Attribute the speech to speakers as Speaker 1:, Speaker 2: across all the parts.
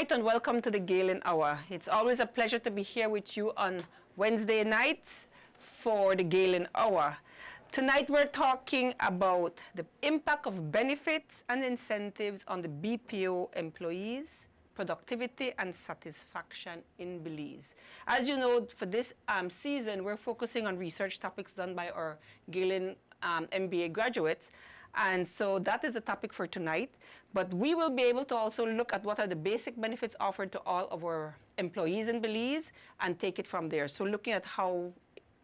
Speaker 1: night and welcome to the Galen Hour. It's always a pleasure to be here with you on Wednesday nights for the Galen Hour. Tonight we're talking about the impact of benefits and incentives on the BPO employees, productivity and satisfaction in Belize. As you know, for this season, we're focusing on research topics done by our Galen MBA graduates. And so that is the topic for tonight. But we will be able to also look at what are the basic benefits offered to all of our employees in Belize and take it from there. So looking at how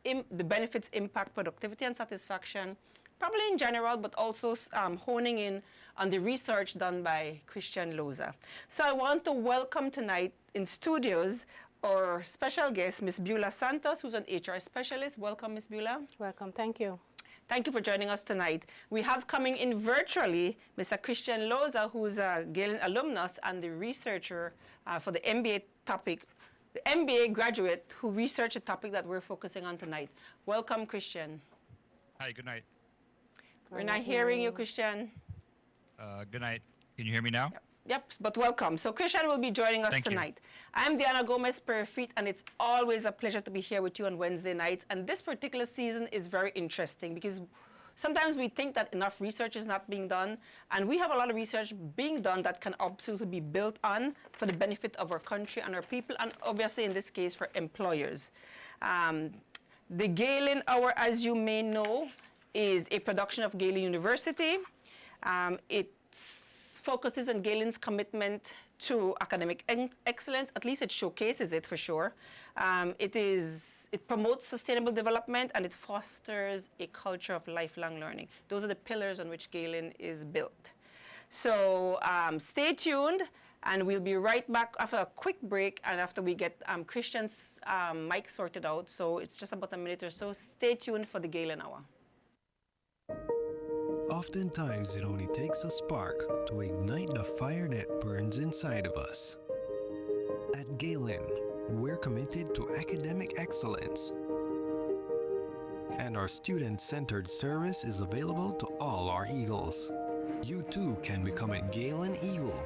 Speaker 1: the benefits impact productivity and satisfaction, probably in general, but also honing in on the research done by Christian Loza. So I want to welcome tonight in studios our special guest, Ms. Beulah Santos, who's an HR specialist. Welcome, Ms. Beulah.
Speaker 2: Welcome. Thank you.
Speaker 1: Thank you for joining us tonight. We have coming in virtually Mr. Christian Loza, who's a Galen alumnus and the researcher for the MBA topic, the MBA graduate who researched the topic that we're focusing on tonight. Welcome, Christian.
Speaker 3: Hi, good night.
Speaker 1: We're not hearing you, Christian.
Speaker 3: Good night. Can you hear me now?
Speaker 1: Yep, but welcome. So Christian will be joining us tonight. I'm Diana Gomez Perfit, and it's always a pleasure to be here with you on Wednesday nights. And this particular season is very interesting because sometimes we think that enough research is not being done, and we have a lot of research being done that can absolutely be built on for the benefit of our country and our people, and obviously in this case for employers. The Galen Hour, as you may know, is a production of Galen University. It focuses on Galen's commitment to academic excellence. At least it showcases it for sure. It promotes sustainable development and it fosters a culture of lifelong learning. Those are the pillars on which Galen is built. So stay tuned, and we'll be right back after a quick break and after we get Christian's mic sorted out. So it's just about a minute or so. Stay tuned for the Galen Hour.
Speaker 4: Oftentimes, it only takes a spark to ignite the fire that burns inside of us. At Galen, we're committed to academic excellence, and our student-centered service is available to all our Eagles. You too can become a Galen Eagle.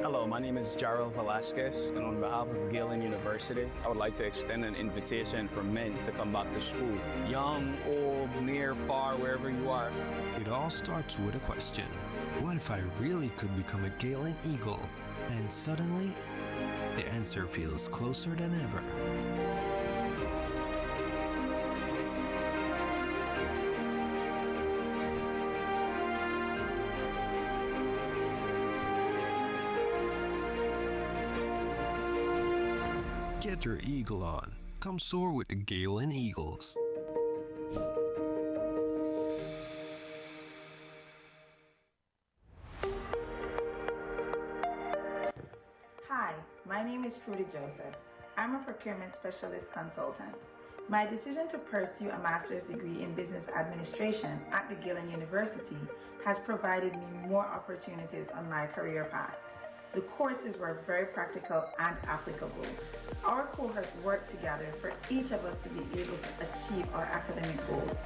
Speaker 5: Hello, my name is Jarrell Velasquez, and on behalf of Galen University, I would like to extend an invitation for men to come back to school. Young, old, near, far, wherever you are.
Speaker 4: It all starts with a question. What if I really could become a Galen Eagle? And suddenly, the answer feels closer than ever. Get your eagle on. Come soar with the Galen Eagles.
Speaker 6: Hi, my name is Trudy Joseph. I'm a procurement specialist consultant. My decision to pursue a master's degree in business administration at the Galen University has provided me more opportunities on my career path. The courses were very practical and applicable. Our cohort worked together for each of us to be able to achieve our academic goals.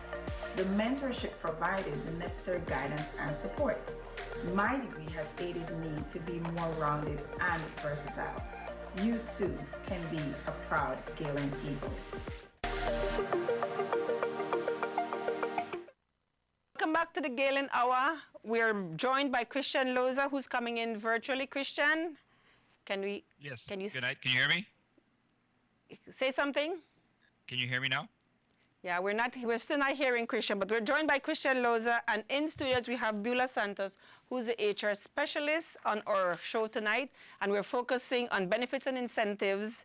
Speaker 6: The mentorship provided the necessary guidance and support. My degree has aided me to be more rounded and versatile. You too can be a proud Galen Eagle.
Speaker 1: Welcome back to the Galen Hour. We're joined by Christian Loza, who's coming in virtually. Christian, can we?
Speaker 3: Yes.
Speaker 1: Can you
Speaker 3: good night. Can you hear me?
Speaker 1: Say something?
Speaker 3: Can you hear me now?
Speaker 1: Yeah, we're still not hearing Christian, but we're joined by Christian Loza, and in studios we have Beulah Santos, who's the HR specialist on our show tonight, and we're focusing on benefits and incentives,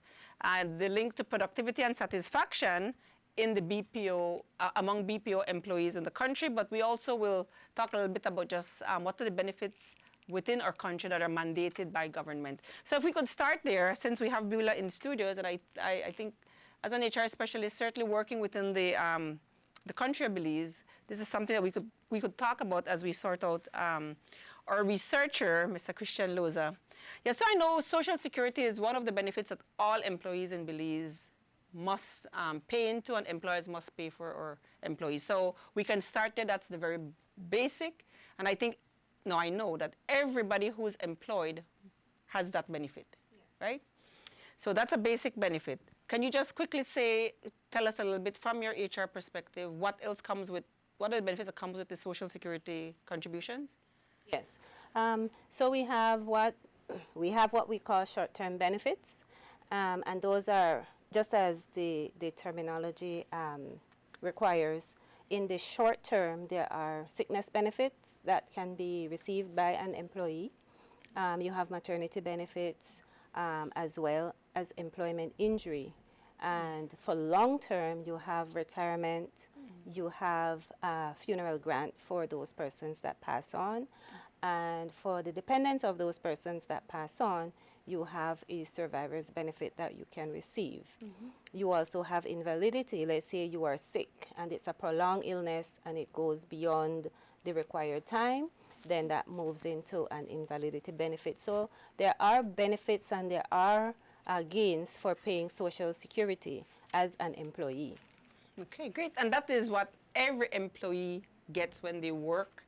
Speaker 1: the link to productivity and satisfaction in the BPO, among BPO employees in the country, but we also will talk a little bit about just what are the benefits within our country that are mandated by government. So if we could start there, since we have Beulah in studios, and I think as an HR specialist, certainly working within the country of Belize, this is something that we could talk about as we sort out our researcher, Mr. Christian Loza. Yeah, so I know Social Security is one of the benefits that all employees in Belize must pay into, and employers must pay for our employees. So we can start there. That's the very basic. And I think, no, I know that everybody who's employed has that benefit, right? So that's a basic benefit. Can you just quickly tell us a little bit from your HR perspective, what else comes with, what are the benefits that comes with the Social Security contributions?
Speaker 2: Yes. So we have what we call short-term benefits, and those are, just as the terminology requires, in the short term there are sickness benefits that can be received by an employee. You have maternity benefits, as well as employment injury. And for long term, you have retirement, you have a funeral grant for those persons that pass on. And for the dependents of those persons that pass on, you have a survivor's benefit that you can receive. You also have invalidity. Let's say you are sick and it's a prolonged illness and it goes beyond the required time, then that moves into an invalidity benefit. So there are benefits and there are gains for paying Social Security as an employee.
Speaker 1: Okay, great. And that is what every employee gets when they work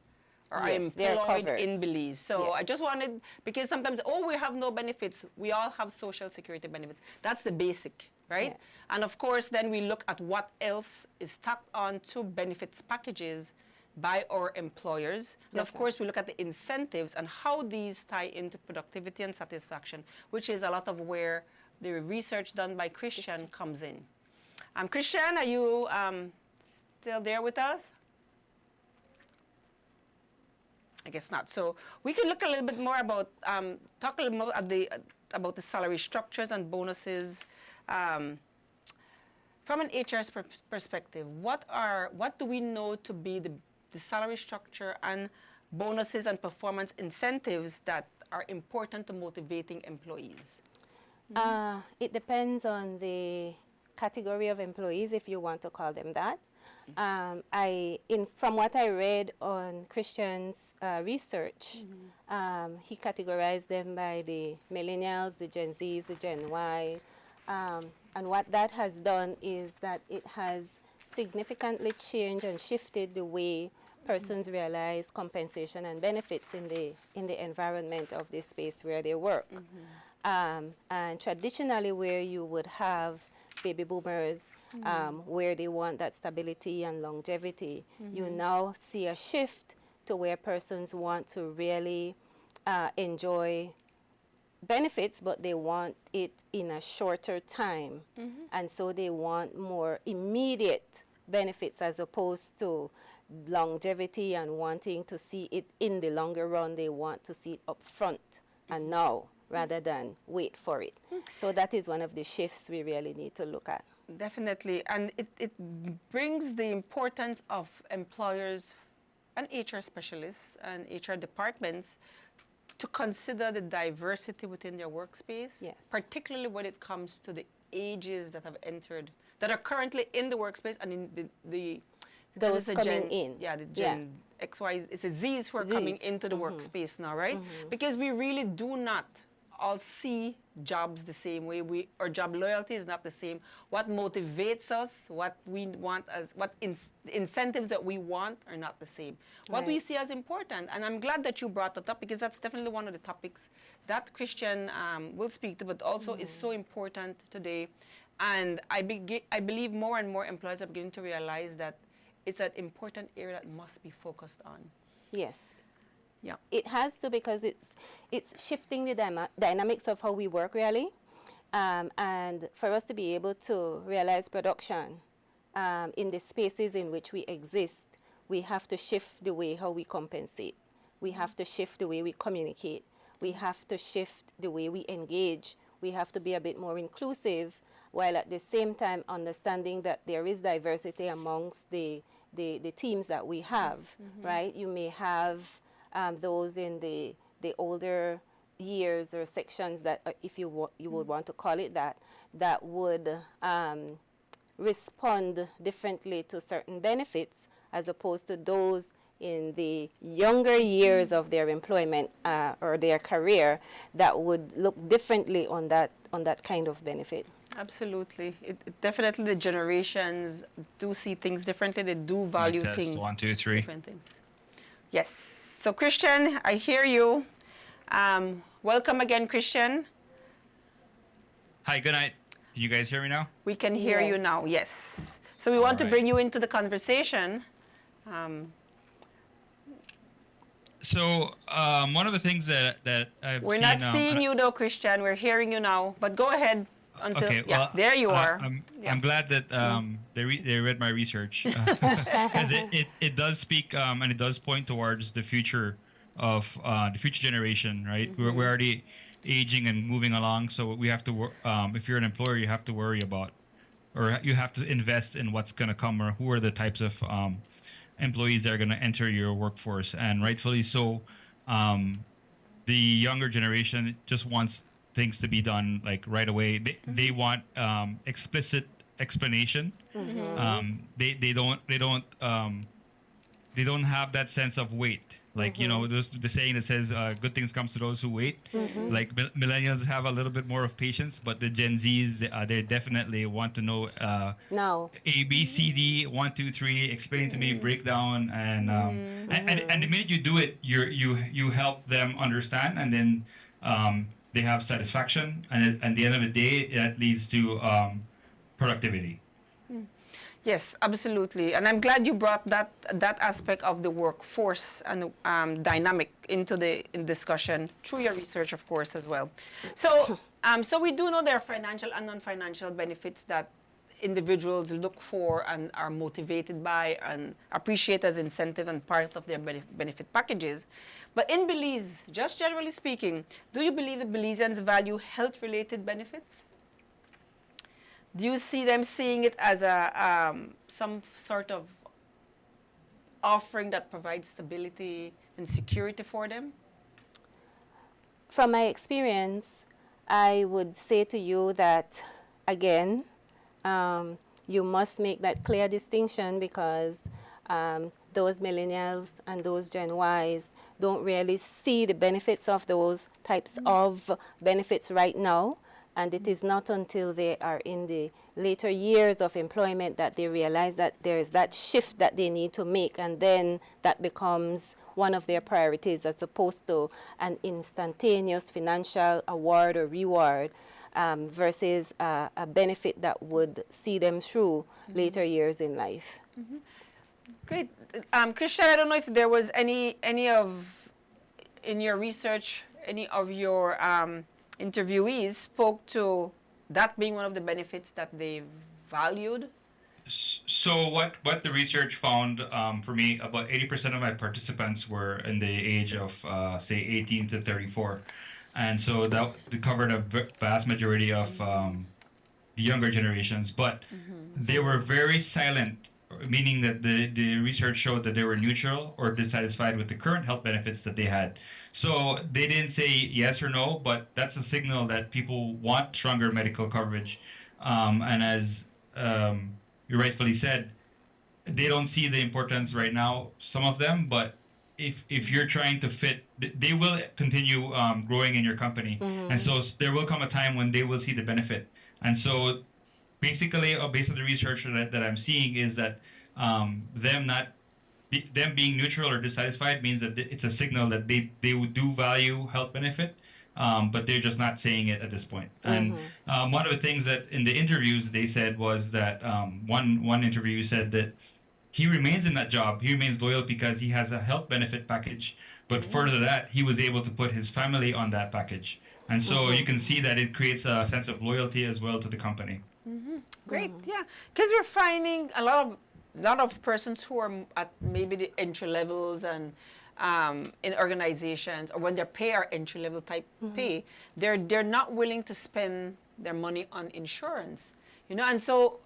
Speaker 1: or are
Speaker 2: Yes, they're
Speaker 1: employed
Speaker 2: covered.
Speaker 1: in Belize. So I
Speaker 2: Yes.
Speaker 1: just wanted, because sometimes, we have no benefits. We all have Social Security benefits. That's the basic, right?
Speaker 2: Yes.
Speaker 1: And of course, then we look at what else is tacked on to benefits packages by our employers. And
Speaker 2: Yes,
Speaker 1: of course, we look at the incentives and how these tie into productivity and satisfaction, which is a lot of where the research done by Christian comes in. Christian, are you still there with us? I guess not. So we can look a little bit more about, talk a little more about the salary structures and bonuses. From an HR's perspective, what do we know to be the salary structure and bonuses and performance incentives that are important to motivating employees?
Speaker 2: It depends on the category of employees, if you want to call them that. From what I read on Christian's research, he categorized them by the millennials, the Gen Zs, the Gen Y, and what that has done is that it has significantly changed and shifted the way persons realize compensation and benefits in the environment of the space where they work. And traditionally, where you would have baby boomers, where they want that stability and longevity, you now see a shift to where persons want to really enjoy benefits, but they want it in a shorter time. And so they want more immediate benefits as opposed to longevity and wanting to see it in the longer run. They want to see it up front and now rather than wait for it. So that is one of the shifts we really need to look at.
Speaker 1: Definitely. And it brings the importance of employers and HR specialists and HR departments to consider the diversity within their workspace,
Speaker 2: Yes.
Speaker 1: particularly when it comes to the ages that have entered, that are currently in the workspace and in the
Speaker 2: Those
Speaker 1: the
Speaker 2: coming in.
Speaker 1: Yeah, the Gen X, Y, it's the Zs who are coming
Speaker 2: Zs.
Speaker 1: into the workspace now, right? Because we really do not all see jobs the same way. Our job loyalty is not the same. What motivates us, what we want incentives that we want are not the same. What we
Speaker 2: Right.
Speaker 1: see as important, and I'm glad that you brought that up because that's definitely one of the topics that Christian will speak to, but also is so important today. And I believe more and more employers are beginning to realize that it's an important area that must be focused on.
Speaker 2: Yes.
Speaker 1: Yeah.
Speaker 2: It has to, because it's shifting the dynamics of how we work, really. And for us to be able to realize production in the spaces in which we exist, we have to shift the way how we compensate. We have to shift the way we communicate. We have to shift the way we engage. We have to be a bit more inclusive, while at the same time understanding that there is diversity amongst the teams that we have, right? You may have those in the older years or sections that, if you would want to call it that, that would respond differently to certain benefits as opposed to those in the younger years of their employment or their career that would look differently on that kind of benefit.
Speaker 1: Absolutely. Definitely the generations do see things differently. They do value
Speaker 3: Mic test,
Speaker 1: things.
Speaker 3: 1, 2, 3.
Speaker 1: Different things. Yes. So Christian, I hear you. Welcome again, Christian.
Speaker 3: Hi, good night. Can you guys hear me now?
Speaker 1: We can hear you
Speaker 2: Yes.
Speaker 1: now, yes. So we want to
Speaker 3: Alright.
Speaker 1: bring you into the conversation. Um,
Speaker 3: So one of the things that I've
Speaker 1: we're
Speaker 3: seen.
Speaker 1: not seeing you though, Christian. We're hearing you now. But go ahead until,
Speaker 3: Okay,
Speaker 1: yeah,
Speaker 3: well,
Speaker 1: there you are.
Speaker 3: I'm glad that they read my research because it does speak and it does point towards the future of the future generation, right? We're already aging and moving along, so we have to if you're an employer, you have to worry about, or you have to invest in what's going to come, or who are the types of employees that are going to enter your workforce, and rightfully so. The younger generation just wants things to be done like right away. They want explicit explanation. They don't have that sense of wait. Like there's the saying that says good things comes to those who wait. Like millennials have a little bit more of patience, but the Gen Zs they definitely want to know
Speaker 2: No.
Speaker 3: A B C D 1 2 3 explain to me, breakdown, and the minute you do it, you help them understand, and then they have satisfaction, and at the end of the day that leads to productivity.
Speaker 1: Yes, absolutely. And I'm glad you brought that aspect of the workforce and dynamic into the discussion through your research, of course, as well. So, so we do know there are financial and non-financial benefits that individuals look for and are motivated by and appreciate as incentive and part of their benefit packages. But in Belize, just generally speaking, do you believe the Belizeans value health-related benefits? Do you see them seeing it as a some sort of offering that provides stability and security for them?
Speaker 2: From my experience, I would say to you that, again, you must make that clear distinction because those millennials and those Gen Ys don't really see the benefits of those types of benefits right now. And it is not until they are in the later years of employment that they realize that there is that shift that they need to make, and then that becomes one of their priorities as opposed to an instantaneous financial award or reward versus a benefit that would see them through later years in life.
Speaker 1: Great. Christian, I don't know if there was any of, in your research, any of your interviewees spoke to that being one of the benefits that they valued?
Speaker 3: So what the research found for me, about 80% of my participants were in the age of say 18 to 34, and so that covered a vast majority of the younger generations. But they were very silent, meaning that the research showed that they were neutral or dissatisfied with the current health benefits that they had. So they didn't say yes or no, but that's a signal that people want stronger medical coverage. And as you rightfully said, they don't see the importance right now, some of them, but if you're trying to fit, they will continue growing in your company. And so there will come a time when they will see the benefit. And so basically, based on the research that I'm seeing, is that them being neutral or dissatisfied means that it's a signal that they would do value health benefit, but they're just not saying it at this point. And one of the things that in the interviews they said was that one interview said that he remains in that job, he remains loyal because he has a health benefit package, but further to that, he was able to put his family on that package. And so you can see that it creates a sense of loyalty as well to the company.
Speaker 1: Great, yeah. Because we're finding a lot of persons who are at maybe the entry levels and in organizations, or when their pay are entry level type pay, they're not willing to spend their money on insurance, and so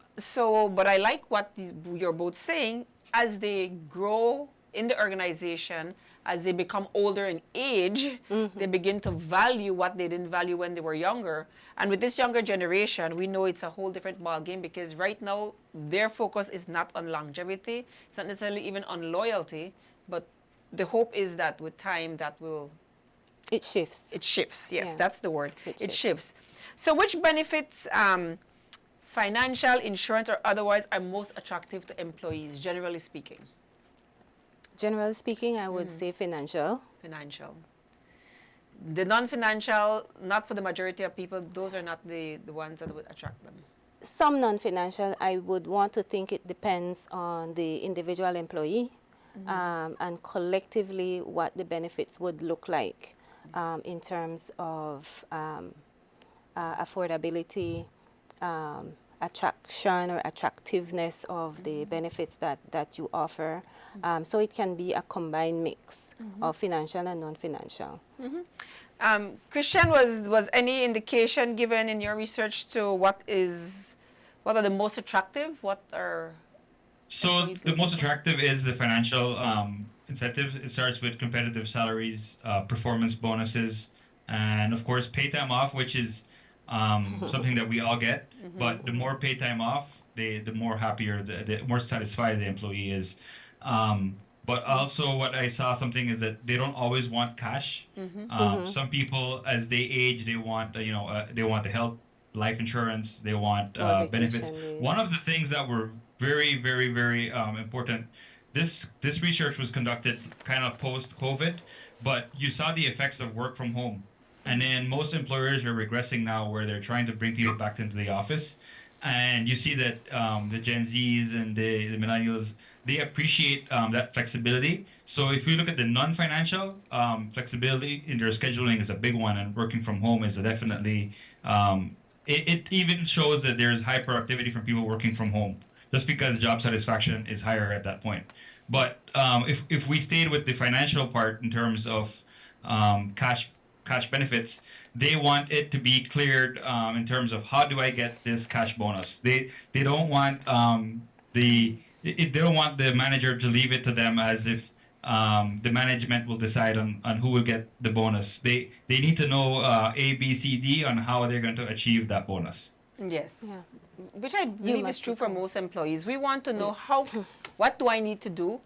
Speaker 1: but I like what you're both saying. As they grow in the organization, as they become older in age, they begin to value what they didn't value when they were younger. And with this younger generation, we know it's a whole different ballgame, because right now their focus is not on longevity, it's not necessarily even on loyalty, but the hope is that with time that will...
Speaker 2: It shifts.
Speaker 1: It shifts, yes,
Speaker 2: Yeah.
Speaker 1: that's the word.
Speaker 2: It
Speaker 1: It
Speaker 2: shifts.
Speaker 1: shifts. So which benefits, financial, insurance, or otherwise, are most attractive to employees, generally speaking?
Speaker 2: Generally speaking, I would say financial.
Speaker 1: Financial. the non-financial, not for the majority of people, those are not the ones that would attract them.
Speaker 2: Some non-financial, I would want to think it depends on the individual employee, and collectively what the benefits would look like, in terms of affordability, attraction or attractiveness of the benefits that you offer. So it can be a combined mix of financial and non-financial.
Speaker 1: Christian, was any indication given in your research to what are the most attractive? What are
Speaker 3: So
Speaker 1: employees
Speaker 3: the
Speaker 1: looking
Speaker 3: most
Speaker 1: for?
Speaker 3: attractive is the financial incentives. It starts with competitive salaries, performance bonuses, and of course pay time off, which is something that we all get. But the more pay time off, the more happier, the more satisfied the employee is. But also what I saw something is that they don't always want cash. Some people, as they age, they want they want the health, life insurance, they want
Speaker 2: More
Speaker 3: benefits.
Speaker 2: vacation days.
Speaker 3: One of the things that were very, very, very important. This research was conducted kind of post COVID, but you saw the effects of work from home, and then most employers are regressing now, where they're trying to bring people back into the office, and you see that the Gen Zs and the millennials, they appreciate that flexibility. So if you look at the non-financial flexibility in their scheduling is a big one, and working from home is definitely it even shows that there's high productivity from people working from home, just because job satisfaction is higher at that point. But if we stayed with the financial part in terms of cash benefits, they want it to be cleared in terms of how do I get this cash bonus. They don't want they don't want the manager to leave it to them as if the management will decide on who will get the bonus. They need to know A, B, C, D on how they're going to achieve that bonus.
Speaker 1: Yes.
Speaker 2: Yeah.
Speaker 1: Which I believe is
Speaker 2: must
Speaker 1: true
Speaker 2: be
Speaker 1: for most employees. We want to know what do I need to do?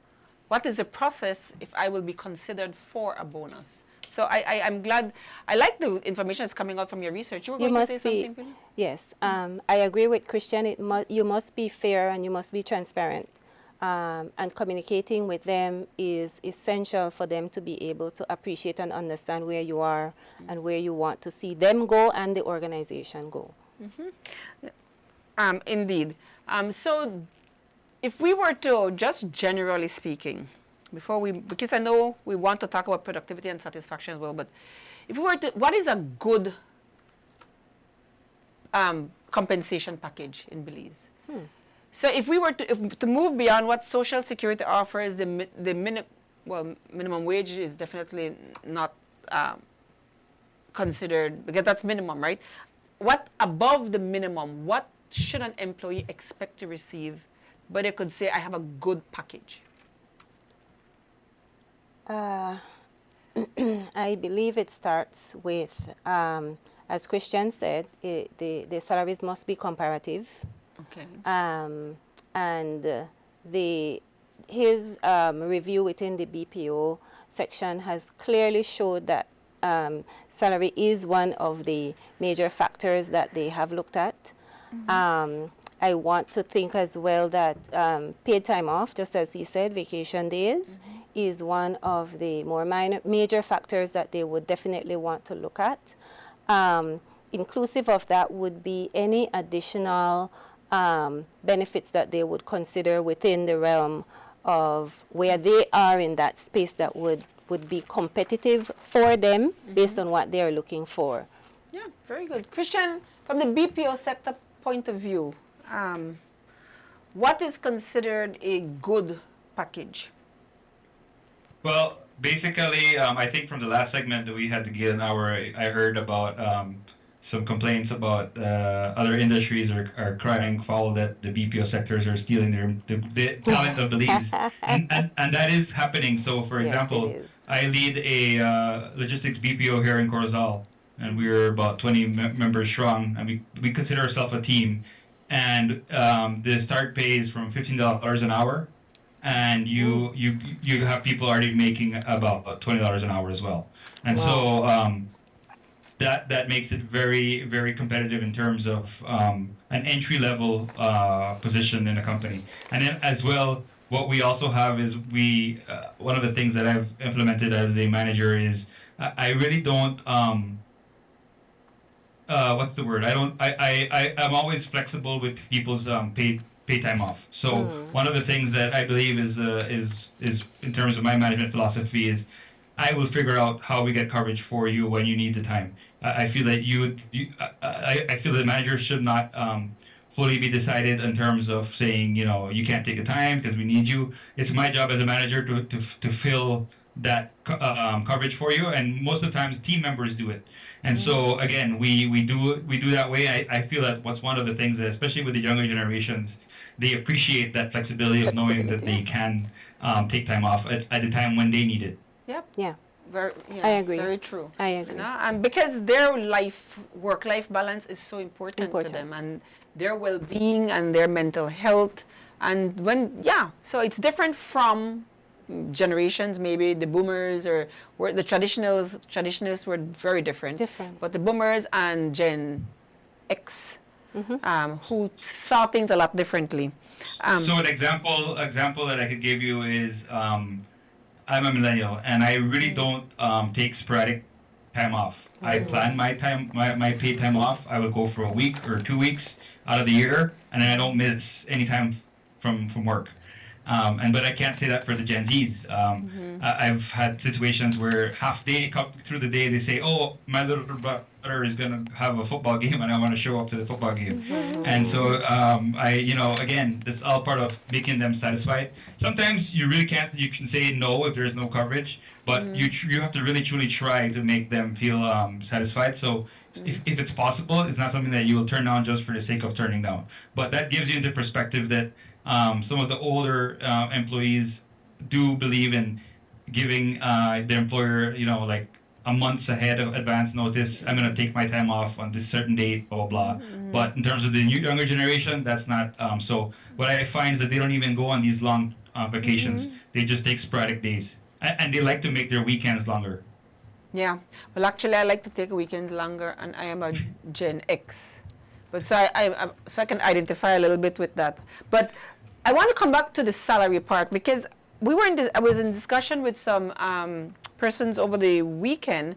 Speaker 1: What is the process if I will be considered for a bonus? So I'm glad, I like the information that's coming out from your research. You were going to say something, Penny?
Speaker 2: Yes, I agree with Christian. You must be fair and you must be transparent. And communicating with them is essential for them to be able to appreciate and understand where you are and where you want to see them go and the organization go.
Speaker 1: Indeed. So if we were to, just generally speaking, because I know we want to talk about productivity and satisfaction as well, but if we were to, what is a good compensation package in Belize? So if we were to move beyond what Social Security offers, minimum wage is definitely not considered, because that's minimum, right? What above the minimum, what should an employee expect to receive, but they could say, I have a good package?
Speaker 2: I believe it starts with, as Christian said, the salaries must be comparative.
Speaker 1: Okay.
Speaker 2: And his review within the BPO section has clearly showed that salary is one of the major factors that they have looked at. I want to think as well that paid time off, just as he said, vacation days, is one of the more major factors that they would definitely want to look at. Inclusive of that would be any additional benefits that they would consider within the realm of where they are in that space that would be competitive for them based on what they are looking for.
Speaker 1: Yeah, very good. Christian, from the BPO sector point of view, what is considered a good package?
Speaker 3: Well, basically, I think from the last segment that we had to Galen hour, I heard about some complaints about other industries are crying foul that the BPO sectors are stealing the talent of Belize, and that is happening. So, for
Speaker 2: Yes,
Speaker 3: example,
Speaker 2: it is.
Speaker 3: I lead a logistics BPO here in Corozal, and we're about 20 members strong, and we consider ourselves a team. And the start pay is from $15 an hour, and you have people already making about $20 an hour as well, and so that makes it very, very competitive in terms of an entry level position in a company. And then as well, what we also have is one of the things that I've implemented as a manager is I really don't. What's the word? I don't. I'm always flexible with people's pay time off. So one of the things that I believe is in terms of my management philosophy is I will figure out how we get coverage for you when you need the time. I feel that I feel the manager should not fully be decided in terms of saying, you can't take the time because we need you. It's my job as a manager to fill that coverage for you, and most of the times team members do it. And so again, we do that way. I feel that what's one of the things that, especially with the younger generations, they appreciate that flexibility of knowing that they can take time off at the time when they need it.
Speaker 1: Yep.
Speaker 2: Yeah.
Speaker 1: Yeah,
Speaker 2: I agree.
Speaker 1: Very true.
Speaker 2: I agree.
Speaker 1: And because their work-life balance is so important to them, and their well-being and their mental health, and so it's different from generations, maybe the boomers or the traditionalists were very different. But the boomers and Gen X, who saw things a lot differently.
Speaker 3: So an example that I could give you is I'm a millennial, and I really don't take sporadic time off. I plan my paid time off. I would go for a week or 2 weeks out of the year, and then I don't miss any time from work. But I can't say that for the Gen Zs. I've had situations where half day through the day they say, "Oh, my little brother is gonna have a football game, and I want to show up to the football game." And so again, this is all part of making them satisfied. Sometimes you really can't. You can say no if there's no coverage, but you have to really truly try to make them feel satisfied. So. If it's possible, it's not something that you will turn down just for the sake of turning down. But that gives you into perspective that some of the older employees do believe in giving their employer, like a month's ahead of advance notice. I'm going to take my time off on this certain date, blah, blah, blah. But in terms of the younger generation, that's not. So what I find is that they don't even go on these long vacations. They just take sporadic days. And they like to make their weekends longer.
Speaker 1: Yeah. Well, actually, I like to take weekends longer, and I am a Gen X. But so I can identify a little bit with that. But I want to come back to the salary part, because I was in discussion with some persons over the weekend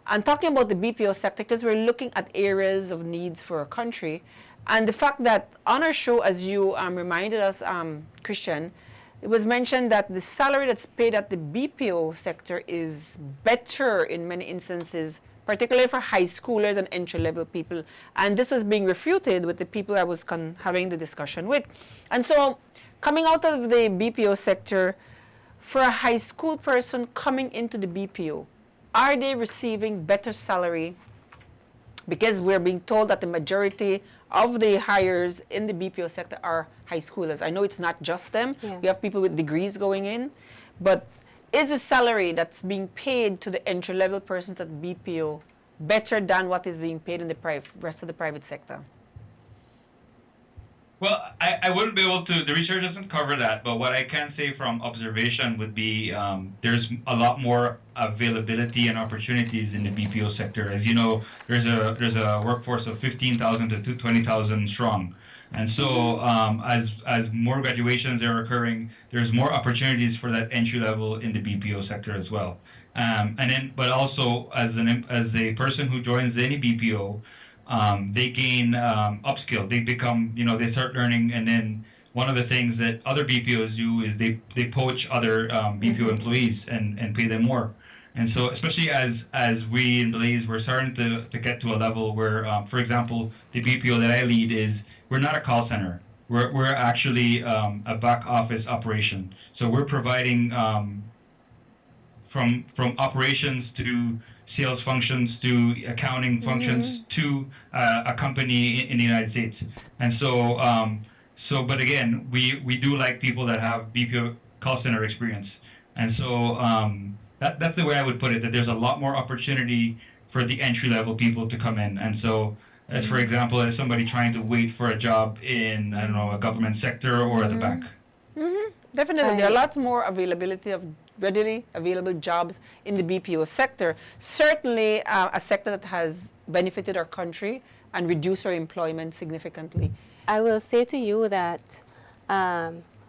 Speaker 1: and talking about the BPO sector, because we're looking at areas of needs for our country. And the fact that on our show, as you reminded us, Christian, it was mentioned that the salary that's paid at the BPO sector is better in many instances, particularly for high schoolers and entry-level people. And this was being refuted with the people I was having the discussion with. And so coming out of the BPO sector, for a high school person coming into the BPO, are they receiving better salary? Because we're being told that the majority of the hires in the BPO sector are high schoolers. I know it's not just them.
Speaker 2: Yeah.
Speaker 1: We have people with degrees going in. But is the salary that's being paid to the entry-level persons at BPO better than what is being paid in the rest of the private sector?
Speaker 3: Well, I wouldn't be able to, the research doesn't cover that, but what I can say from observation would be there's a lot more availability and opportunities in the BPO sector. As you know, there's a workforce of 15,000 to 20,000 strong. And so as more graduations are occurring, there's more opportunities for that entry level in the BPO sector as well. But also as a person who joins any BPO, they gain upskill. They become, they start learning, and then one of the things that other BPOs do is they poach other BPO employees and pay them more. And so, especially as we in Belize, we're starting to get to a level where, for example, the BPO that I lead we're not a call center. We're actually a back office operation. So we're providing from operations to sales functions to accounting functions to a company in the United States. And so, but again, we do like people that have BPO call center experience. And so that's the way I would put it, that there's a lot more opportunity for the entry level people to come in. And so, as for example, as somebody trying to wait for a job in, I don't know, a government sector or at the bank.
Speaker 1: Definitely. There are lots more availability of readily available jobs in the BPO sector. Certainly a sector that has benefited our country and reduced our employment significantly.
Speaker 2: I will say to you that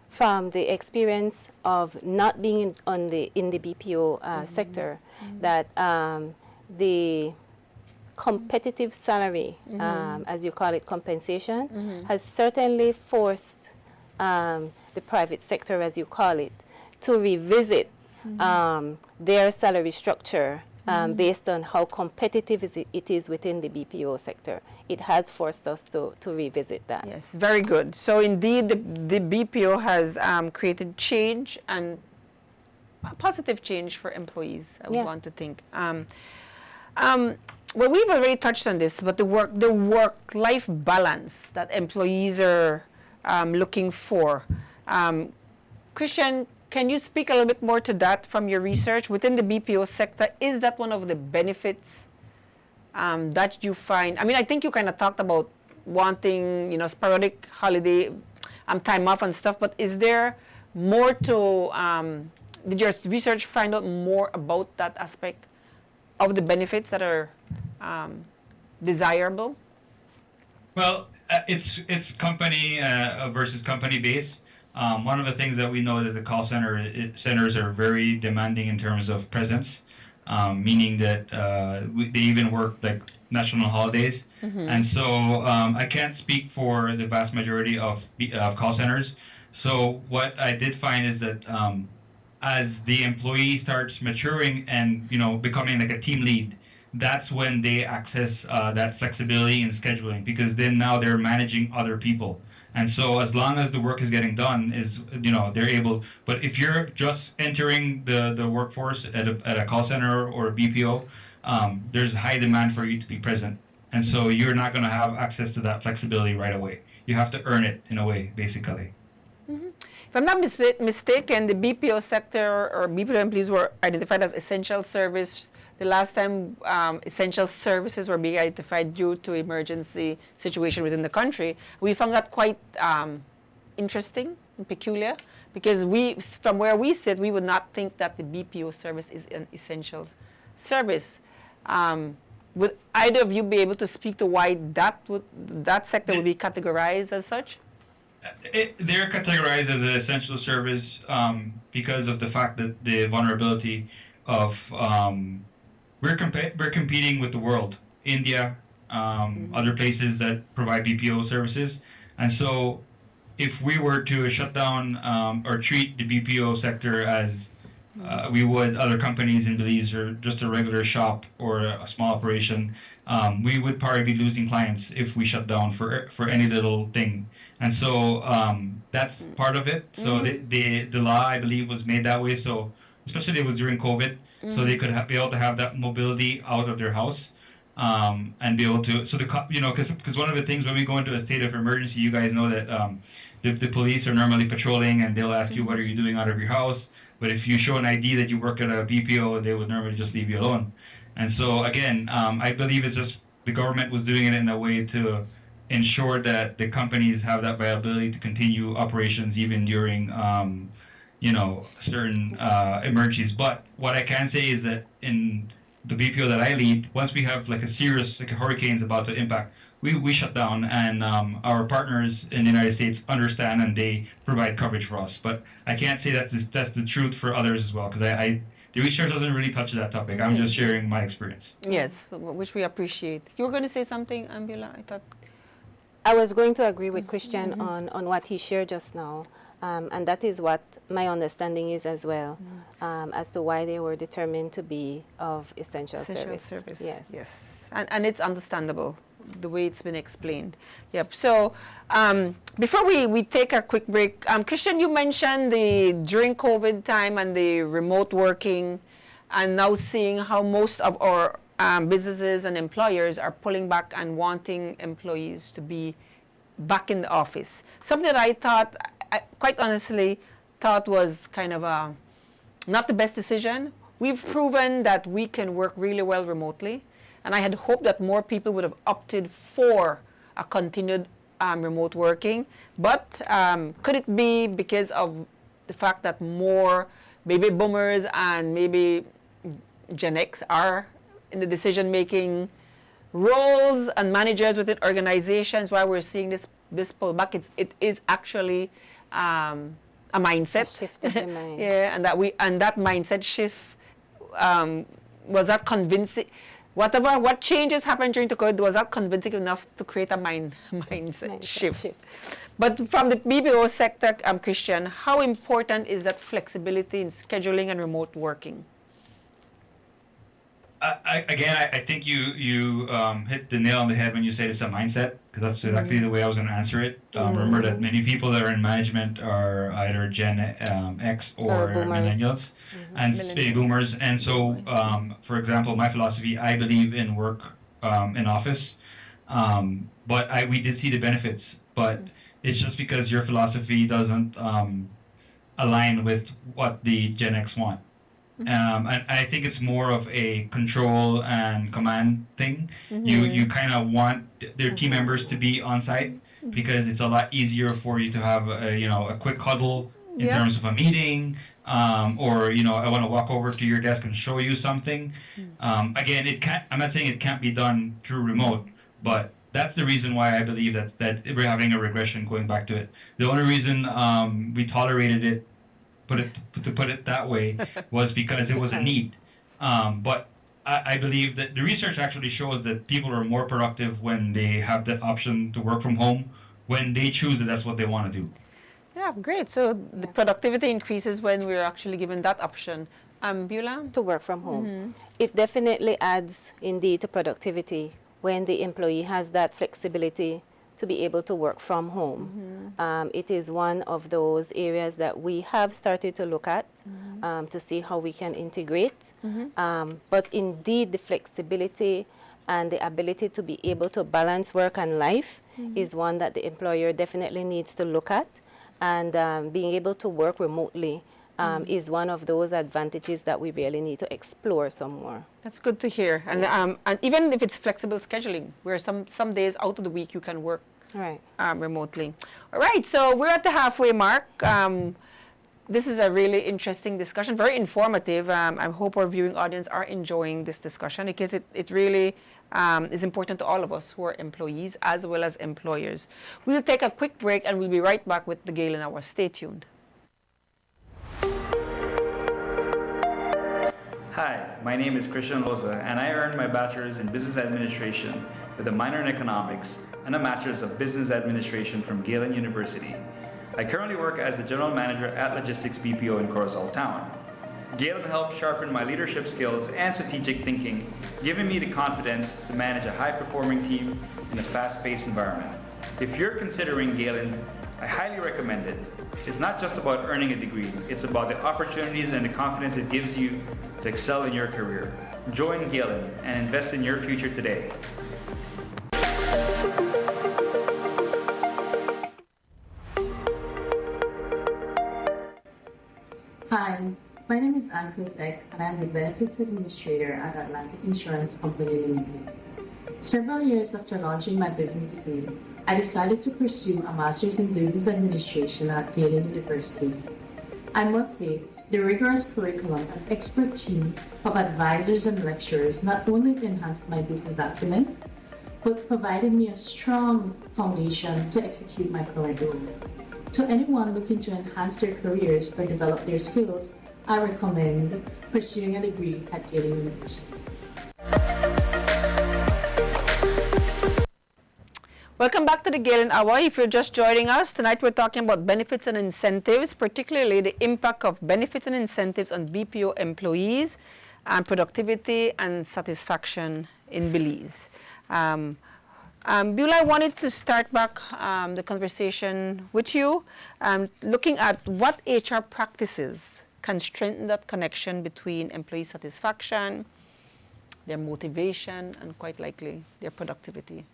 Speaker 2: from the experience of not being in the BPO sector, that the competitive salary, as you call it, compensation, has certainly forced the private sector, as you call it, to revisit their salary structure based on how competitive it is within the BPO sector. It has forced us to revisit that.
Speaker 1: Yes, very good. So indeed, the BPO has created change and positive change for employees, I would want to think. Well, we've already touched on this, but the work-life balance that employees are looking for. Christian, can you speak a little bit more to that from your research within the BPO sector? Is that one of the benefits that you find? I mean, I think you kind of talked about wanting, you know, sporadic holiday, time off and stuff, but is there more to, did your research find out more about that aspect of the benefits that are desirable?
Speaker 3: Well, it's company versus company base. One of the things that we know that the call centers are very demanding in terms of presence, meaning that they even work like national holidays. And so I can't speak for the vast majority of call centers. So what I did find is that as the employee starts maturing and, you know, becoming like a team lead, that's when they access that flexibility in scheduling, because then now they're managing other people. And so as long as the work is getting done, they're able. But if you're just entering the workforce at a call center or a BPO, there's high demand for you to be present. And so you're not going to have access to that flexibility right away. You have to earn it in a way, basically.
Speaker 1: If I'm not mistaken, the BPO sector or BPO employees were identified as essential service. The last time essential services were being identified due to emergency situation within the country, we found that quite interesting and peculiar, because from where we sit, we would not think that the BPO service is an essential service. Would either of you be able to speak to why that sector would be categorized as such?
Speaker 3: They're categorized as an essential service because of the fact that the vulnerability of we're competing with the world, India, other places that provide BPO services, and so if we were to shut down or treat the BPO sector as we would other companies in Belize or just a regular shop or a small operation, we would probably be losing clients if we shut down for any little thing. And so that's part of it. So the law, I believe, was made that way. So especially it was during COVID, so they could be able to have that mobility out of their house and be able to. So because one of the things when we go into a state of emergency, you guys know that the police are normally patrolling and they'll ask you what are you doing out of your house. But if you show an ID that you work at a BPO, they would normally just leave you alone. And so again, I believe it's just the government was doing it in a way to ensure that the companies have that viability to continue operations even during certain emergencies. But what I can say is that in the BPO that I lead, once we have like a serious, like a hurricane's about to impact, we shut down, and our partners in the United States understand and they provide coverage for us. But I can't say that's the truth for others as well, because the research doesn't really touch that topic. I'm just sharing my experience.
Speaker 1: Yes, which we appreciate. You were going to say something, Ambula? I thought.
Speaker 2: I was going to agree with Christian on what he shared just now. And that is what my understanding is as well, as to why they were determined to be of essential service.
Speaker 1: Yes. And it's understandable, the way it's been explained. Yep. So before we take a quick break, Christian, you mentioned during COVID time and the remote working, and now seeing how most of our businesses and employers are pulling back and wanting employees to be back in the office. Something that I thought, I quite honestly thought was kind of not the best decision. We've proven that we can work really well remotely, and I had hoped that more people would have opted for a continued remote working. But could it be because of the fact that more baby boomers and maybe Gen X are in the decision-making roles and managers within organizations, why we're seeing this pullback? It is actually a mindset.
Speaker 2: A shift in the mind.
Speaker 1: Yeah, and that mindset shift was that convincing? What changes happened during the COVID, was that convincing enough to create a mindset shift? But from the BPO sector, Christian, how important is that flexibility in scheduling and remote working?
Speaker 3: I think you hit the nail on the head when you said it's a mindset, because that's exactly the way I was going to answer it. Remember that many people that are in management are either Gen X or millennials, and baby boomers. And so, for example, my philosophy, I believe in work in office, but we did see the benefits. But it's just because your philosophy doesn't align with what the Gen X want. And I think it's more of a control and command thing. You kind of want their team members to be on site because it's a lot easier for you to have a quick huddle in terms of a meeting, or I want to walk over to your desk and show you something. Again, I'm not saying it can't be done through remote, but that's the reason why I believe that we're having a regression going back to it. The only reason we tolerated it, to put it that way, was because it was a need. But I believe that the research actually shows that people are more productive when they have that option to work from home, when they choose that that's what they want to do.
Speaker 1: Yeah, great. So the productivity increases when we're actually given that option. Beulah?
Speaker 2: To work from home. It definitely adds indeed to productivity when the employee has that flexibility to be able to work from home. It is one of those areas that we have started to look at to see how we can integrate. But indeed, the flexibility and the ability to be able to balance work and life is one that the employer definitely needs to look at. And being able to work remotely is one of those advantages that we really need to explore some more.
Speaker 1: That's good to hear. And even if it's flexible scheduling, where some days out of the week you can work remotely. All right, so we're at the halfway mark. This is a really interesting discussion, very informative. I hope our viewing audience are enjoying this discussion, because it really is important to all of us who are employees as well as employers. We'll take a quick break and we'll be right back with the Galen Hour. Stay tuned.
Speaker 7: Hi, my name is Christian Loza, and I earned my bachelor's in business administration with a minor in economics and a master's of business administration from Galen University. I currently work as the general manager at Logistics BPO in Corozal Town. Galen helped sharpen my leadership skills and strategic thinking, giving me the confidence to manage a high-performing team in a fast-paced environment. If you're considering Galen, I highly recommend it. It's not just about earning a degree, it's about the opportunities and the confidence it gives you to excel in your career. Join Galen and invest in your future today.
Speaker 8: Hi, my name is Anne-Chris Eck, and I'm the Benefits Administrator at Atlantic Insurance Company Limited. Several years after launching my business degree, I decided to pursue a Master's in Business Administration at Galen University. I must say, the rigorous curriculum and expert team of advisors and lecturers not only enhanced my business acumen, but provided me a strong foundation to execute my current role. To anyone looking to enhance their careers or develop their skills, I recommend pursuing a degree at Galen University.
Speaker 1: Welcome back to the Galen Hour. If you're just joining us, tonight we're talking about benefits and incentives, particularly the impact of benefits and incentives on BPO employees and productivity and satisfaction in Belize. Beulah, I wanted to start back the conversation with you, looking at what HR practices can strengthen that connection between employee satisfaction, their motivation, and quite likely their productivity.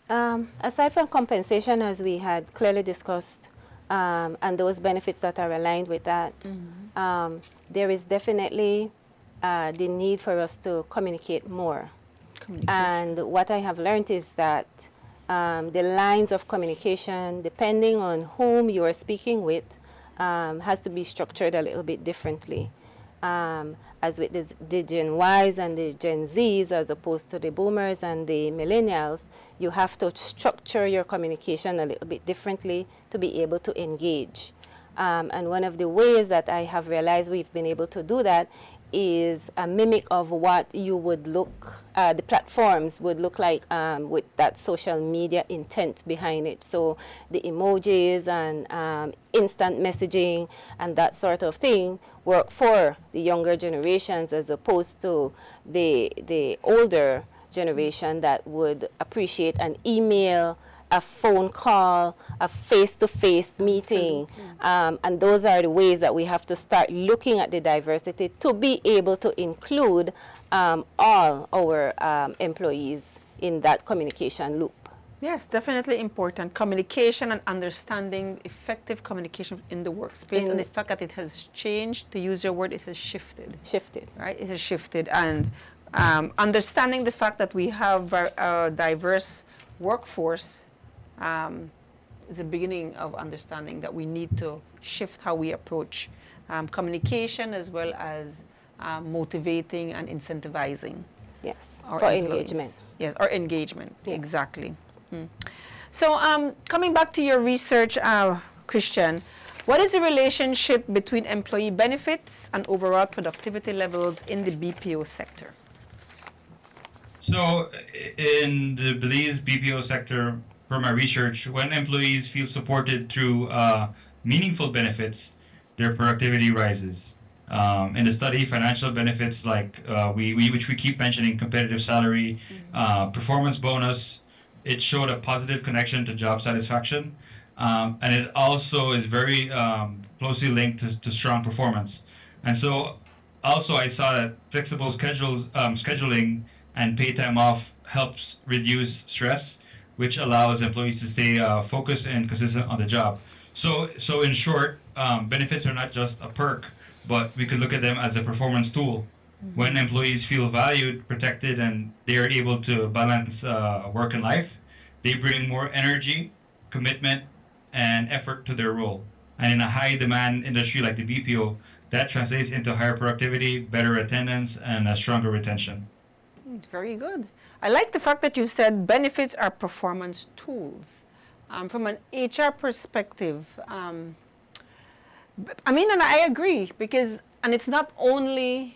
Speaker 2: Aside from compensation, as we had clearly discussed, and those benefits that are aligned with that, there is definitely the need for us to communicate more. And what I have learned is that the lines of communication, depending on whom you are speaking with, has to be structured a little bit differently. As with the Gen Ys and the Gen Zs, as opposed to the boomers and the millennials, you have to structure your communication a little bit differently to be able to engage. And one of the ways that I have realized we've been able to do that is a mimic of what you would look, the platforms would look like with that social media intent behind it. So the emojis and instant messaging and that sort of thing work for the younger generations as opposed to the older generation that would appreciate an email, a phone call, a face-to-face meeting. And those are the ways that we have to start looking at the diversity to be able to include all our employees in that communication loop.
Speaker 1: Yes, definitely important. Communication and understanding, effective communication in the workspace, and the fact that it has changed, to use your word, it has shifted.
Speaker 2: Shifted.
Speaker 1: Right? It has shifted. And understanding the fact that we have a diverse workforce is the beginning of understanding that we need to shift how we approach communication as well as motivating and incentivizing.
Speaker 2: Yes,
Speaker 1: our
Speaker 2: for
Speaker 1: employees.
Speaker 2: engagement.
Speaker 1: Yes, or engagement,
Speaker 2: Yes.
Speaker 1: exactly. So coming back to your research, Christian, what is the relationship between employee benefits and overall productivity levels in the BPO sector?
Speaker 3: So in the Belize BPO sector, for my research, when employees feel supported through meaningful benefits, their productivity rises. In the study, financial benefits like which we keep mentioning, competitive salary, performance bonus, it showed a positive connection to job satisfaction, and it also is very closely linked to strong performance. And so, also I saw that flexible scheduling and pay time off helps reduce stress, which allows employees to stay focused and consistent on the job. So in short, benefits are not just a perk, but we could look at them as a performance tool. When employees feel valued, protected, and they are able to balance work and life, they bring more energy, commitment, and effort to their role. And in a high-demand industry like the BPO, that translates into higher productivity, better attendance, and a stronger retention.
Speaker 1: Very good. I like the fact that you said benefits are performance tools. From an HR perspective, I mean, and I agree, because, and it's not only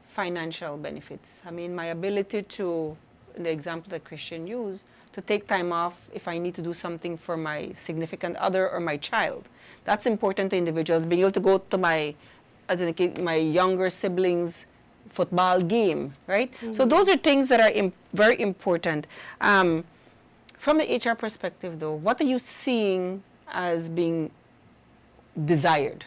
Speaker 1: financial benefits. I mean, my ability to, in the example that Christian used, to take time off if I need to do something for my significant other or my child. That's important to individuals. Being able to go to my, as in the case, my younger siblings' football game, right? So those are things that are very important. From the HR perspective, though, what are you seeing as being desired?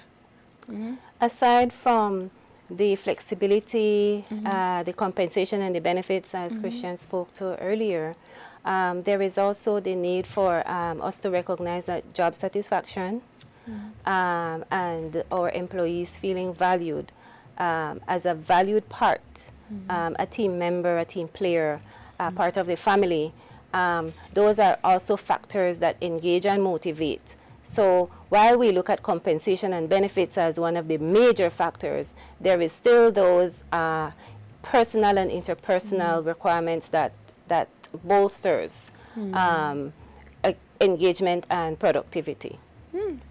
Speaker 2: Aside from the flexibility, the compensation and the benefits, as Christian spoke to earlier, there is also the need for us to recognize that job satisfaction and our employees feeling valued as a valued part, a team member, a team player, part of the family. Those are also factors that engage and motivate. So while we look at compensation and benefits as one of the major factors, there is still those personal and interpersonal requirements that bolsters engagement and productivity.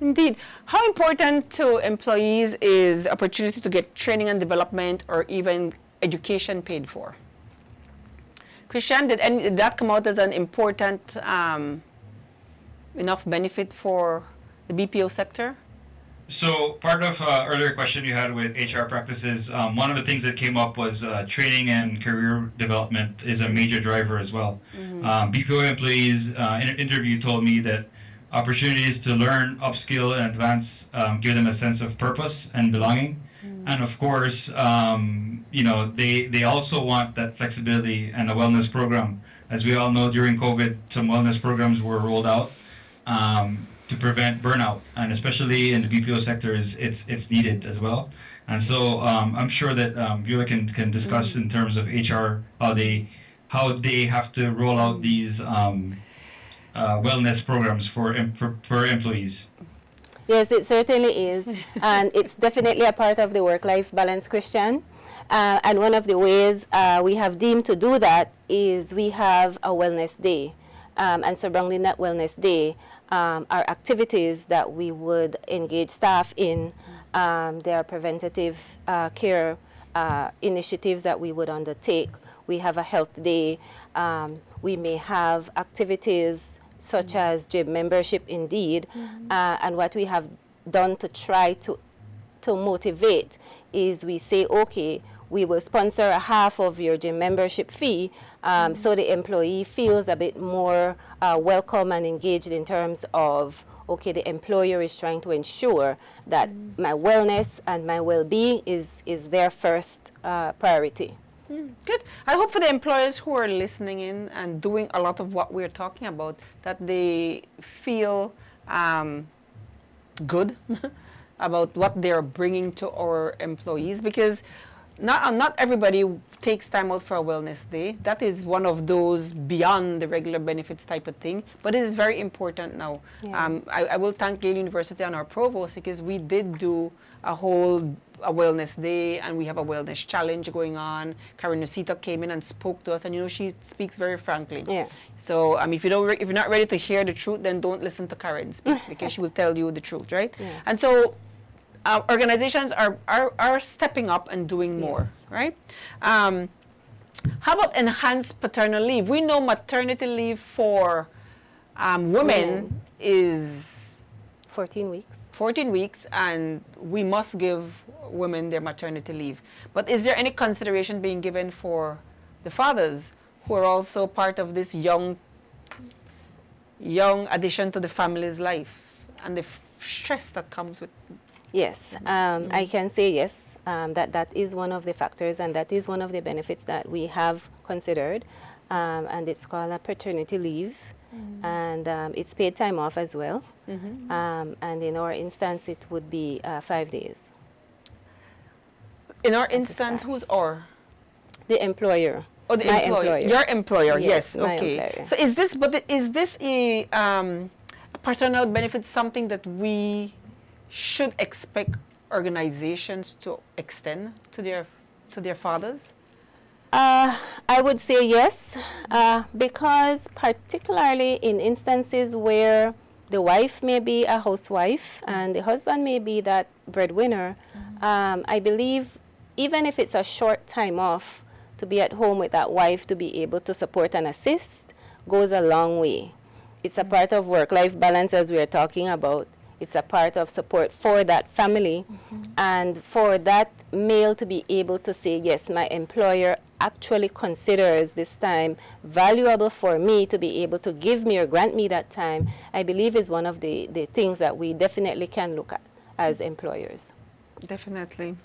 Speaker 1: Indeed. How important to employees is opportunity to get training and development or even education paid for? Christian, did that come out as an important enough benefit for the BPO sector?
Speaker 3: So part of earlier question you had with HR practices, one of the things that came up was training and career development is a major driver as well. BPO employees in an interview told me that opportunities to learn, upskill, and advance give them a sense of purpose and belonging. And of course, they also want that flexibility and a wellness program. As we all know, during COVID, some wellness programs were rolled out to prevent burnout, and especially in the BPO sector, it's needed as well. And so I'm sure that Beulah can discuss in terms of HR how they have to roll out these wellness programs for employees.
Speaker 2: Yes, it certainly is. And it's definitely a part of the work-life balance, Christian. And one of the ways we have deemed to do that is we have a wellness day. And surrounding that wellness day are activities that we would engage staff in. There are preventative care initiatives that we would undertake. We have a health day. We may have activities such as gym membership, indeed. And what we have done to try to motivate is we say, okay, we will sponsor a half of your gym membership fee, so the employee feels a bit more welcome and engaged in terms of, okay, the employer is trying to ensure that my wellness and my well-being is their first priority.
Speaker 1: Good. I hope for the employers who are listening in and doing a lot of what we're talking about, that they feel good about what they're bringing to our employees, because not everybody takes time out for a wellness day. That is one of those beyond the regular benefits type of thing, but it is very important now.
Speaker 2: Yeah.
Speaker 1: I will thank Galen University and our provost, because we did do a wellness day, and we have a wellness challenge going on. Karen Nusita came in and spoke to us, and she speaks very frankly.
Speaker 2: Yeah.
Speaker 1: So if you're not ready to hear the truth, then don't listen to Karen speak, because she will tell you the truth, right?
Speaker 2: Yeah.
Speaker 1: And so organizations are stepping up and doing more,
Speaker 2: Yes.
Speaker 1: right? How about enhanced paternal leave? We know maternity leave for women is
Speaker 2: 14 weeks.
Speaker 1: 14 weeks, and we must give women their maternity leave. But is there any consideration being given for the fathers who are also part of this young addition to the family's life and the stress that comes with?
Speaker 2: Yes, I can say yes, that is one of the factors, and that is one of the benefits that we have considered, and it's called a paternity leave, and it's paid time off as well, and in our instance it would be 5 days.
Speaker 1: In our instance, who's our?
Speaker 2: The employer.
Speaker 1: Oh, the
Speaker 2: My
Speaker 1: employer. Your employer, yes,
Speaker 2: my
Speaker 1: okay.
Speaker 2: employer.
Speaker 1: So is this a paternal benefit something that we should expect organizations to extend to their fathers?
Speaker 2: I would say yes, because particularly in instances where the wife may be a housewife and the husband may be that breadwinner, I believe even if it's a short time off, to be at home with that wife to be able to support and assist goes a long way. It's a part of work-life balance, as we are talking about. It's a part of support for that family, and for that male to be able to say, yes, my employer actually considers this time valuable for me to be able to give me or grant me that time, I believe is one of the things that we definitely can look at as employers.
Speaker 1: Definitely.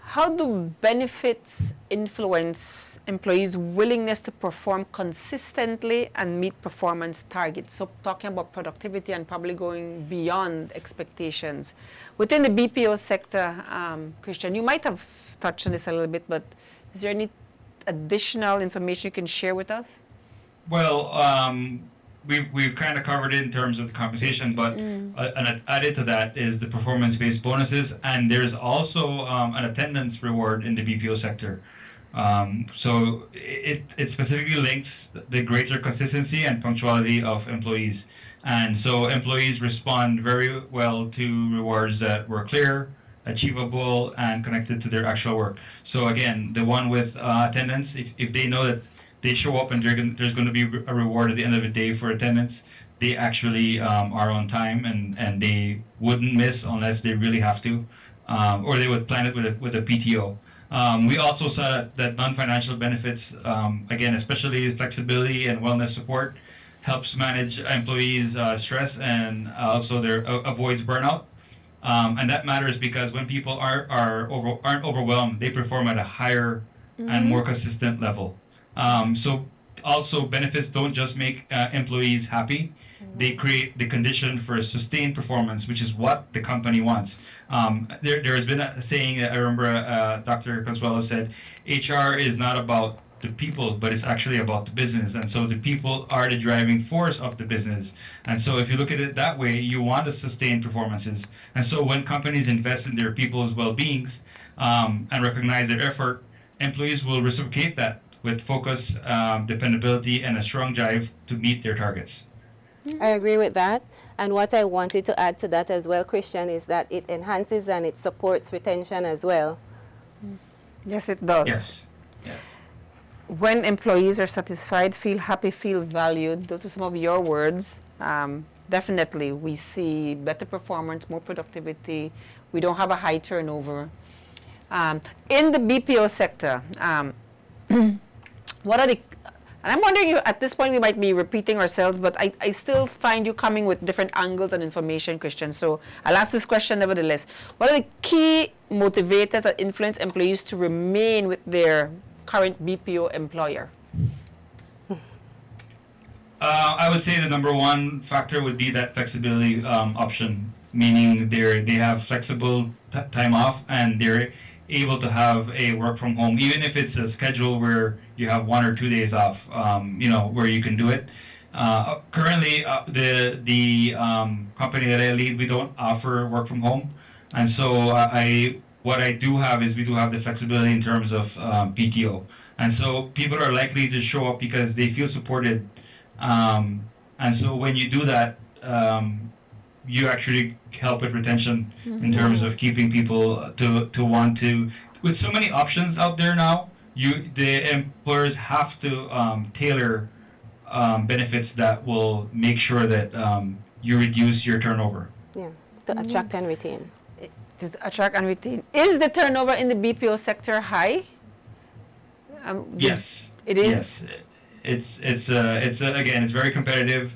Speaker 1: How do benefits influence employees' willingness to perform consistently and meet performance targets? So talking about productivity and probably going beyond expectations. Within the BPO sector, Christian, you might have touched on this a little bit, but is there any additional information you can share with us?
Speaker 3: Well, we've kind of covered it in terms of the compensation, but and added to that is the performance-based bonuses, and there's also an attendance reward in the BPO sector. So it specifically links the greater consistency and punctuality of employees, and so employees respond very well to rewards that were clear, achievable, and connected to their actual work. So again, the one with attendance, if they know that they show up and there's going to be a reward at the end of the day for attendance, they actually are on time, and they wouldn't miss unless they really have to, or they would plan it with a PTO. We also saw that non-financial benefits, again, especially flexibility and wellness support, helps manage employees' stress and also avoids burnout. And that matters because when people aren't overwhelmed, they perform at a higher and more consistent level. So also benefits don't just make employees happy, they create the condition for sustained performance, which is what the company wants. There has been a saying, I remember Dr. Consuelo said, HR is not about the people, but it's actually about the business. And so the people are the driving force of the business. And so if you look at it that way, you want to sustain performances. And so when companies invest in their people's well-beings and recognize their effort, employees will reciprocate that with focus, dependability, and a strong drive to meet their targets.
Speaker 2: I agree with that. And what I wanted to add to that as well, Christian, is that it enhances and it supports retention as well.
Speaker 1: Yes, it does.
Speaker 3: Yes. Yeah.
Speaker 1: When employees are satisfied, feel happy, feel valued, those are some of your words. Definitely, we see better performance, more productivity. We don't have a high turnover. In the BPO sector, what are the, and I'm wondering if at this point we might be repeating ourselves, but I still find you coming with different angles and information, Christian. So I'll ask this question nevertheless. What are the key motivators that influence employees to remain with their current BPO employer?
Speaker 3: I would say the number one factor would be that flexibility option, meaning they have flexible time off and they're able to have a work from home, even if it's a schedule where you have 1 or 2 days off, where you can do it. Currently, the company that I lead, we don't offer work from home, and so what I do have is we do have the flexibility in terms of PTO, and so people are likely to show up because they feel supported, and so when you do that, you actually help with retention in terms of keeping people to want to. With so many options out there now, the employers have to tailor benefits that will make sure that you reduce your turnover.
Speaker 2: Yeah, to attract and retain.
Speaker 1: To attract and retain. Is the turnover in the BPO sector high?
Speaker 3: Yes.
Speaker 1: It is?
Speaker 3: Yes. It's again, it's very competitive.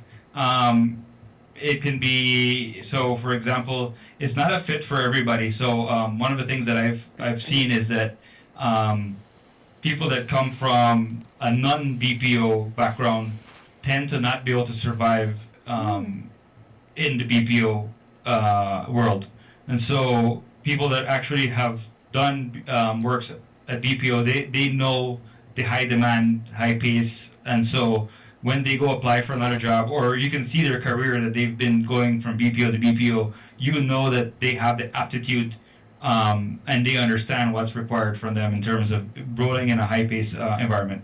Speaker 3: It can be, so for example, it's not a fit for everybody. So one of the things that I've seen is that people that come from a non-BPO background tend to not be able to survive in the BPO world. And so people that actually have done works at BPO, they know the high demand, high pace, and so when they go apply for another job, or you can see their career that they've been going from BPO to BPO, you know that they have the aptitude and they understand what's required from them in terms of rolling in a high-paced environment.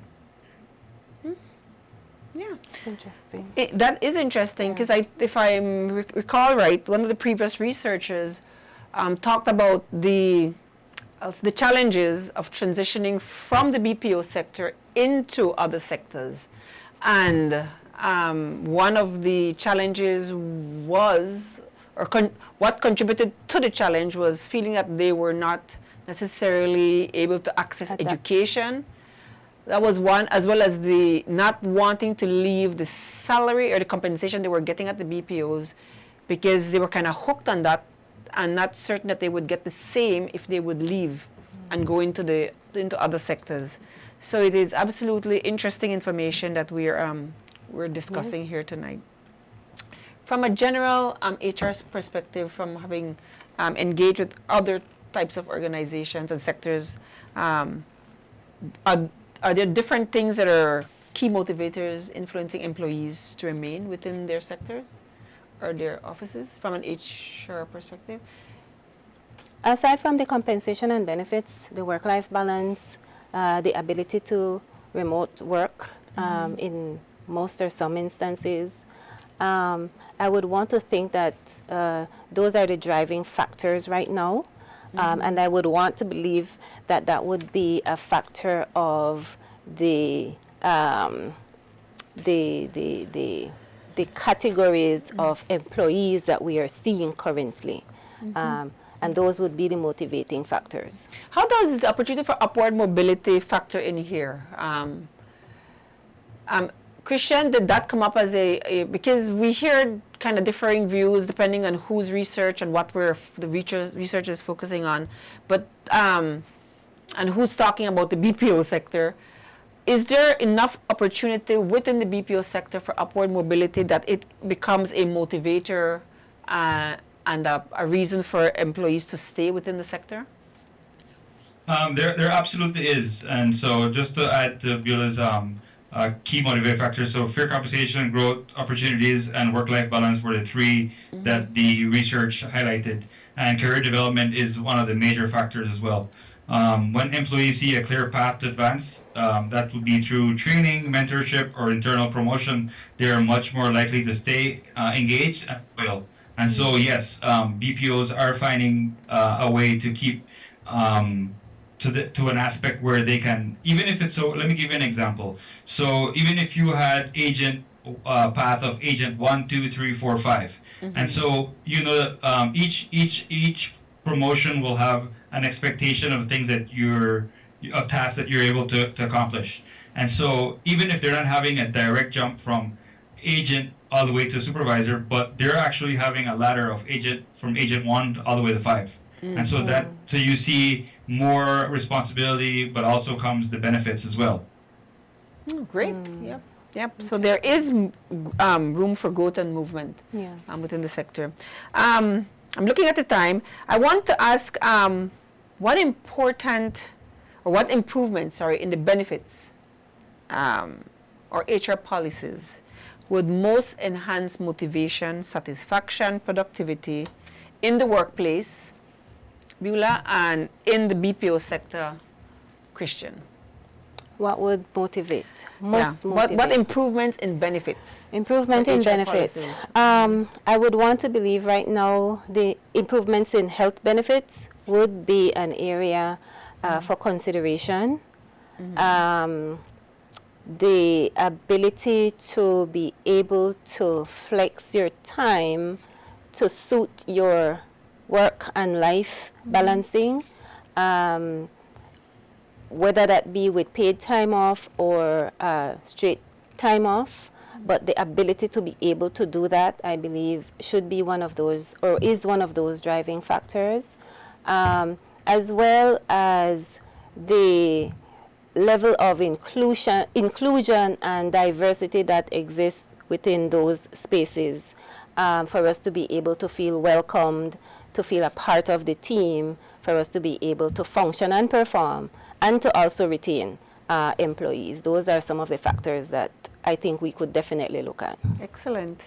Speaker 1: Yeah.
Speaker 2: It's interesting.
Speaker 1: That is interesting because if I recall right, one of the previous researchers talked about the challenges of transitioning from the BPO sector into other sectors. And one of the challenges was, what contributed to the challenge was feeling that they were not necessarily able to access education. That was one, as well as the not wanting to leave the salary or the compensation they were getting at the BPOs because they were kind of hooked on that and not certain that they would get the same if they would leave and go into other sectors. So it is absolutely interesting information that we're discussing here tonight. From a general HR perspective, from having engaged with other types of organizations and sectors, are there different things that are key motivators influencing employees to remain within their sectors or their offices from an HR perspective?
Speaker 2: Aside from the compensation and benefits, the work-life balance, the ability to remote work in most or some instances, I would want to think that those are the driving factors right now. And I would want to believe that that would be a factor of the categories of employees that we are seeing currently. And those would be the motivating factors.
Speaker 1: How does the opportunity for upward mobility factor in here? Christian, did that come up as because we hear kind of differing views depending on whose research and what the research is focusing on, but and who's talking about the BPO sector. Is there enough opportunity within the BPO sector for upward mobility that it becomes a motivator and a reason for employees to stay within the sector?
Speaker 3: There absolutely is. And so just to add to Beulah's key motivating factors, so fair compensation, growth opportunities, and work-life balance were the three that the research highlighted. And career development is one of the major factors as well. When employees see a clear path to advance, that would be through training, mentorship, or internal promotion, they are much more likely to stay engaged and loyal. And so, yes, BPOs are finding a way to keep to an aspect where they can, even if it's so. Let me give you an example. So, even if you had agent path of agent 1, 2, 3, 4, 5, and so each promotion will have an expectation of things that of tasks that you're able to accomplish. And so even if they're not having a direct jump from agent all the way to supervisor, but they're actually having a ladder of from agent 1 all the way to 5. And so so you see more responsibility, but also comes the benefits as well.
Speaker 1: Great. Yep. Yep. So there is room for growth and movement within the sector. I'm looking at the time. I want to ask what improvements, in the benefits or HR policies would most enhance motivation, satisfaction, productivity in the workplace, Beulah, and in the BPO sector, Christian?
Speaker 2: What would motivate? Motivate.
Speaker 1: What improvements in benefits?
Speaker 2: Improvement in
Speaker 1: HR
Speaker 2: benefits.
Speaker 1: policies?
Speaker 2: I would want to believe right now the improvements in health benefits would be an area for consideration. The ability to be able to flex your time to suit your work and life balancing, whether that be with paid time off or straight time off, but the ability to be able to do that, I believe, should be one of those, or is one of those driving factors, as well as the level of inclusion and diversity that exists within those spaces, for us to be able to feel welcomed, to feel a part of the team, for us to be able to function and perform, and to also retain employees. Those are some of the factors that I think we could definitely look at.
Speaker 1: Excellent.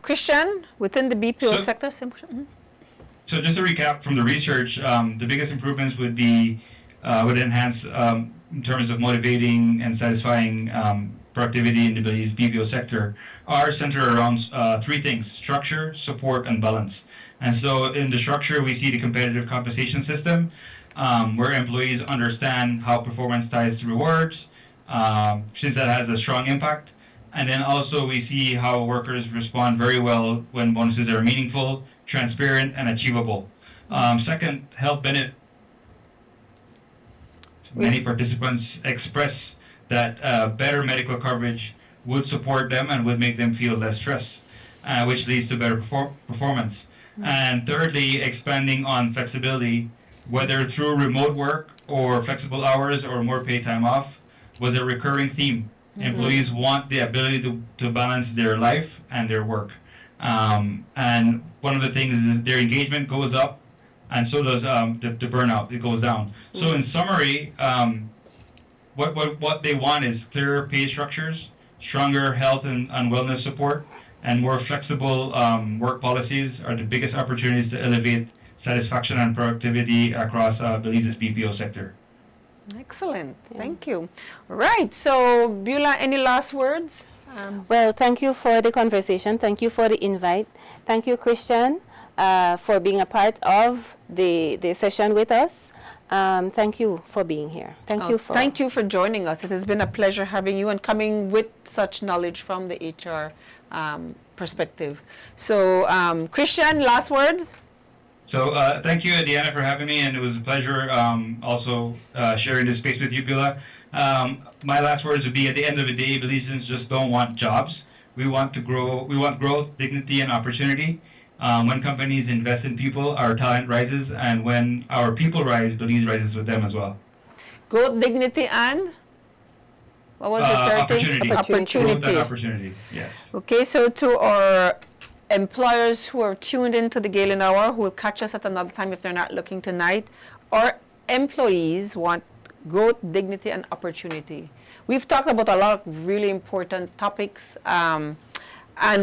Speaker 1: Christian, within the BPO sector,
Speaker 3: So just to recap from the research, the biggest improvements would enhance in terms of motivating and satisfying productivity in the BPO sector are centered around 3 things: structure, support, and balance. And so in the structure, we see the competitive compensation system, where employees understand how performance ties to rewards, since that has a strong impact. And then also we see how workers respond very well when bonuses are meaningful, transparent, and achievable. Second, health benefit. Many participants express that better medical coverage would support them and would make them feel less stress, which leads to better performance. And thirdly, expanding on flexibility, whether through remote work or flexible hours or more paid time off, was a recurring theme. Employees want the ability to balance their life and their work. And one of the things is that their engagement goes up, and so does the burnout. It goes down. So in summary, what they want is clearer pay structures, stronger health and wellness support, and more flexible work policies are the biggest opportunities to elevate satisfaction and productivity across Belize's BPO sector.
Speaker 1: Excellent. Thank you. All right. So, Beulah, any last words?
Speaker 2: Well, thank you for the conversation. Thank you for the invite. Thank you, Christian, for being a part of the session with us. Thank you for being here. Thank you for
Speaker 1: joining us. It has been a pleasure having you and coming with such knowledge from the HR perspective. So, Christian, last words?
Speaker 3: So thank you, Deanna, for having me, and it was a pleasure also sharing this space with you, Beulah. My last words would be, at the end of the day, Belizeans just don't want jobs. We want to grow. We want growth, dignity, and opportunity. When companies invest in people, our talent rises, and when our people rise, Belize rises with them as well.
Speaker 1: Growth, dignity, and what was the third
Speaker 3: opportunity.
Speaker 1: thing? Opportunity.
Speaker 3: Growth and opportunity. Yes.
Speaker 1: Okay, so to our employers who are tuned into the Galen Hour, who will catch us at another time if they're not looking tonight, or employees want growth, dignity, and opportunity. We've talked about a lot of really important topics, and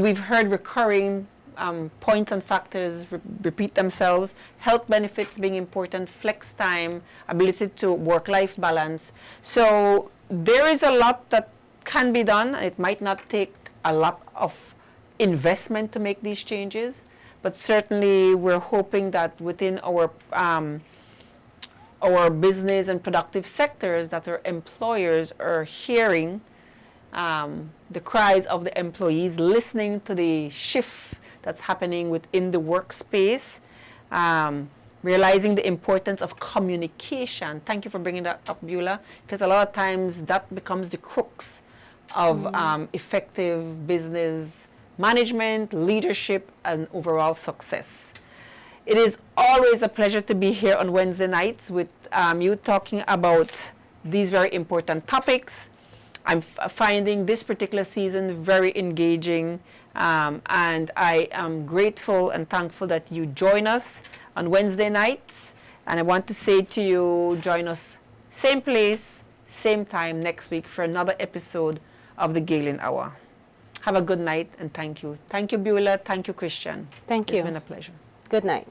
Speaker 1: we've heard recurring points and factors repeat themselves. Health benefits being important, flex time, ability to work-life balance. So there is a lot that can be done. It might not take a lot of investment to make these changes, but certainly we're hoping that within our business and productive sectors that our employers are hearing the cries of the employees, listening to the shift that's happening within the workspace, realizing the importance of communication. Thank you for bringing that up, Beulah, because a lot of times that becomes the crux of effective business management, leadership, and overall success. It is always a pleasure to be here on Wednesday nights with you talking about these very important topics. I'm finding this particular season very engaging, and I am grateful and thankful that you join us on Wednesday nights. And I want to say to you, join us same place, same time next week for another episode of the Galen Hour. Have a good night and thank you. Thank you, Beulah. Thank you, Christian.
Speaker 2: Thank you.
Speaker 1: It's been a pleasure.
Speaker 2: Good night.